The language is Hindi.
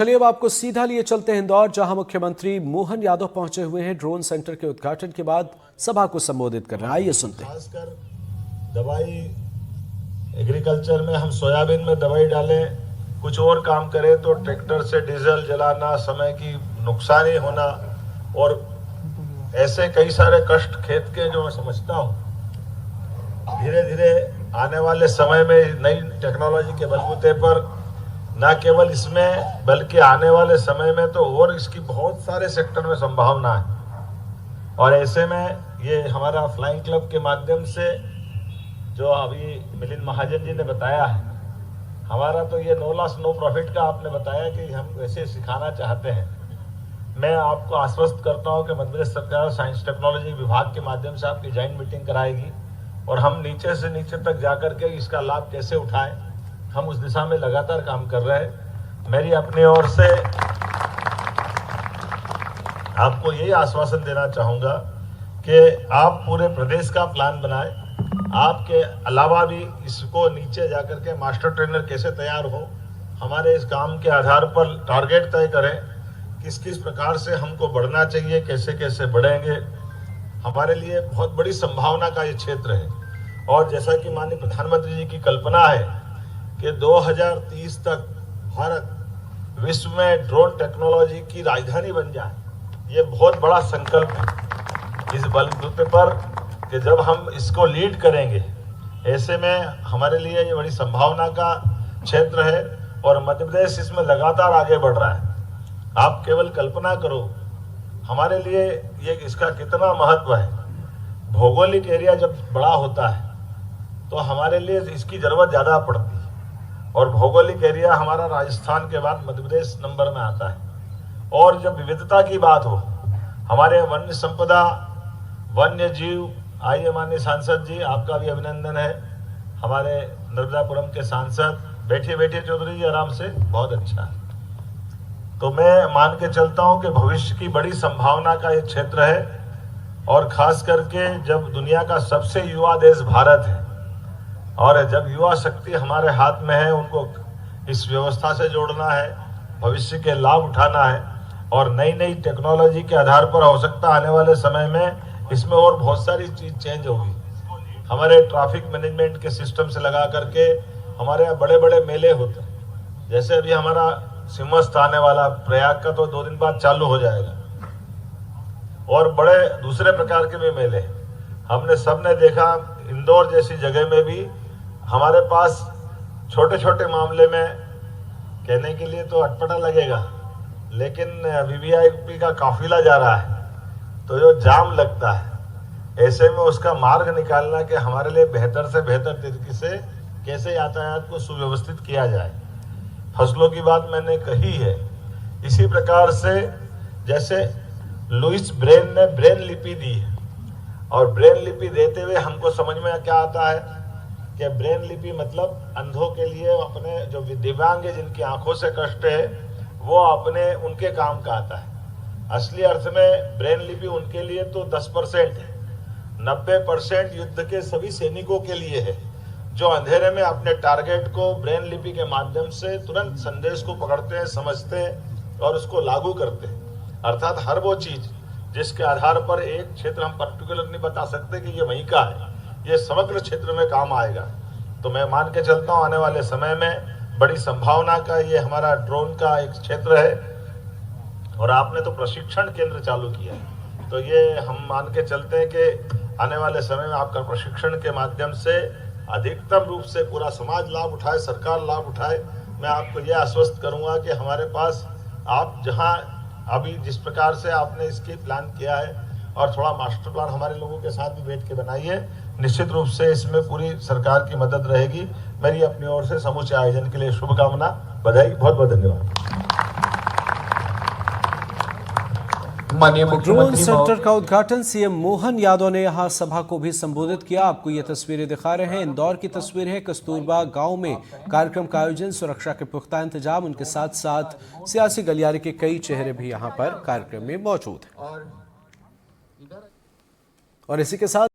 चलिए अब आपको सीधा लिए चलते हैं इंदौर, जहां मुख्यमंत्री मोहन यादव पहुंचे हुए हैं। ड्रोन सेंटर के उद्घाटन के बाद सभा को संबोधित कर रहे हैं। आइए सुनते हैं। खासकर दवाई एग्रीकल्चर में हम सोयाबीन में दवाई डालें, कुछ और काम करें तो ट्रैक्टर से डीजल जलाना, समय की नुकसानी होना और ऐसे कई सारे कष्ट खेत के जो मैं समझता हूँ। धीरे धीरे आने वाले समय में नई टेक्नोलॉजी के बलबूते पर न केवल इसमें बल्कि आने वाले समय में तो और इसकी बहुत सारे सेक्टर में संभावना है। और ऐसे में ये हमारा फ्लाइंग क्लब के माध्यम से जो अभी मिलिंद महाजन जी ने बताया है, हमारा तो ये नो लॉस नो प्रॉफिट का आपने बताया कि हम वैसे सिखाना चाहते हैं। मैं आपको आश्वस्त करता हूं कि मध्य प्रदेश सरकार साइंस टेक्नोलॉजी विभाग के माध्यम से आपकी जॉइंट मीटिंग कराएगी और हम नीचे से नीचे तक जाकर के इसका लाभ कैसे उठाएं, हम उस दिशा में लगातार काम कर रहे हैं। मेरी अपनी ओर से आपको यही आश्वासन देना चाहूंगा कि आप पूरे प्रदेश का प्लान बनाएं। आपके अलावा भी इसको नीचे जाकर के मास्टर ट्रेनर कैसे तैयार हो, हमारे इस काम के आधार पर टारगेट तय करें, किस किस प्रकार से हमको बढ़ना चाहिए, कैसे कैसे बढ़ेंगे। हमारे लिए बहुत बड़ी संभावना का ये क्षेत्र है। और जैसा कि माननीय प्रधानमंत्री जी की कल्पना है कि 2030 तक भारत विश्व में ड्रोन टेक्नोलॉजी की राजधानी बन जाए, ये बहुत बड़ा संकल्प है। इस बलबूते पर कि जब हम इसको लीड करेंगे, ऐसे में हमारे लिए ये बड़ी संभावना का क्षेत्र है और मध्य प्रदेश इसमें लगातार आगे बढ़ रहा है। आप केवल कल्पना करो हमारे लिए ये इसका कितना महत्व है। भौगोलिक एरिया जब बड़ा होता है तो हमारे लिए इसकी जरूरत ज़्यादा पड़ती है और भौगोलिक एरिया हमारा राजस्थान के बाद मध्य प्रदेश नंबर में आता है। और जब विविधता की बात हो, हमारे वन्य संपदा, वन्य जीव, आइए माननीय सांसद जी, आपका भी अभिनंदन है। हमारे नर्मदापुरम के सांसद बैठिए बैठिए चौधरी जी आराम से, बहुत अच्छा है। तो मैं मान के चलता हूं कि भविष्य की बड़ी संभावना का ये क्षेत्र है और खास करके जब दुनिया का सबसे युवा देश भारत है और जब युवा शक्ति हमारे हाथ में है, उनको इस व्यवस्था से जोड़ना है, भविष्य के लाभ उठाना है और नई नई टेक्नोलॉजी के आधार पर हो सकता आने वाले समय में इसमें और बहुत सारी चीज चेंज होगी। हमारे ट्रैफिक मैनेजमेंट के सिस्टम से लगा करके हमारे यहाँ बड़े बड़े मेले होते हैं। जैसे अभी हमारा सिमस्त आने वाला प्रयाग का तो 2 दिन बाद चालू हो जाएगा और बड़े दूसरे प्रकार के भी मेले हमने सबने देखा। इंदौर जैसी जगह में भी हमारे पास छोटे छोटे मामले में कहने के लिए तो अटपटा लगेगा, लेकिन वीवीआईपी का काफिला जा रहा है तो जो जाम लगता है, ऐसे में उसका मार्ग निकालना कि हमारे लिए बेहतर से बेहतर तरीके से कैसे यातायात को सुव्यवस्थित किया जाए। फसलों की बात मैंने कही है। इसी प्रकार से जैसे लुइस ब्रेन ने ब्रेन लिपि दी है और ब्रेन लिपि देते हुए हमको समझ में क्या आता है कि ब्रेन लिपि मतलब अंधों के लिए, अपने जो दिव्यांग है जिनकी आंखों से कष्ट है, वो अपने उनके काम का आता है। असली अर्थ में ब्रेन लिपि उनके लिए तो 10% है, 90% युद्ध के सभी सैनिकों के लिए है जो अंधेरे में अपने टारगेट को ब्रेन लिपि के माध्यम से तुरंत संदेश को पकड़ते हैं, समझते हैं और उसको लागू करते हैं। अर्थात हर वो चीज जिसके आधार पर एक क्षेत्र हम पर्टिकुलर नहीं बता सकते कि ये वहीं का है, ये समग्र क्षेत्र में काम आएगा। तो मैं मान के चलता हूँ आने वाले समय में बड़ी संभावना का ये हमारा ड्रोन का एक क्षेत्र है। और आपने तो प्रशिक्षण केंद्र चालू किया है, तो ये हम मान के चलते हैं कि आने वाले समय में आपका प्रशिक्षण के माध्यम से अधिकतम रूप से पूरा समाज लाभ उठाए, सरकार लाभ उठाए। मैं आपको यह आश्वस्त करूंगा कि हमारे पास आप जहां अभी जिस प्रकार से आपने इसकी प्लान किया है और थोड़ा मास्टर प्लान हमारे लोगों के साथ भी बैठ के बनाइए, निश्चित रूप से इसमें पूरी सरकार की मदद रहेगी। मेरी अपनी ओर से समूचे आयोजन के लिए शुभकामना, बधाई, बहुत बहुत धन्यवाद। ड्रोन सेंटर का उद्घाटन सीएम मोहन यादव ने यहां सभा को भी संबोधित किया। आपको ये तस्वीरें दिखा रहे हैं, इंदौर की तस्वीर है। कस्तूरबा गांव में कार्यक्रम का आयोजन, सुरक्षा के पुख्ता इंतजाम, उनके साथ साथ सियासी गलियारे के कई चेहरे भी यहां पर कार्यक्रम में मौजूद हैं। और इसी के साथ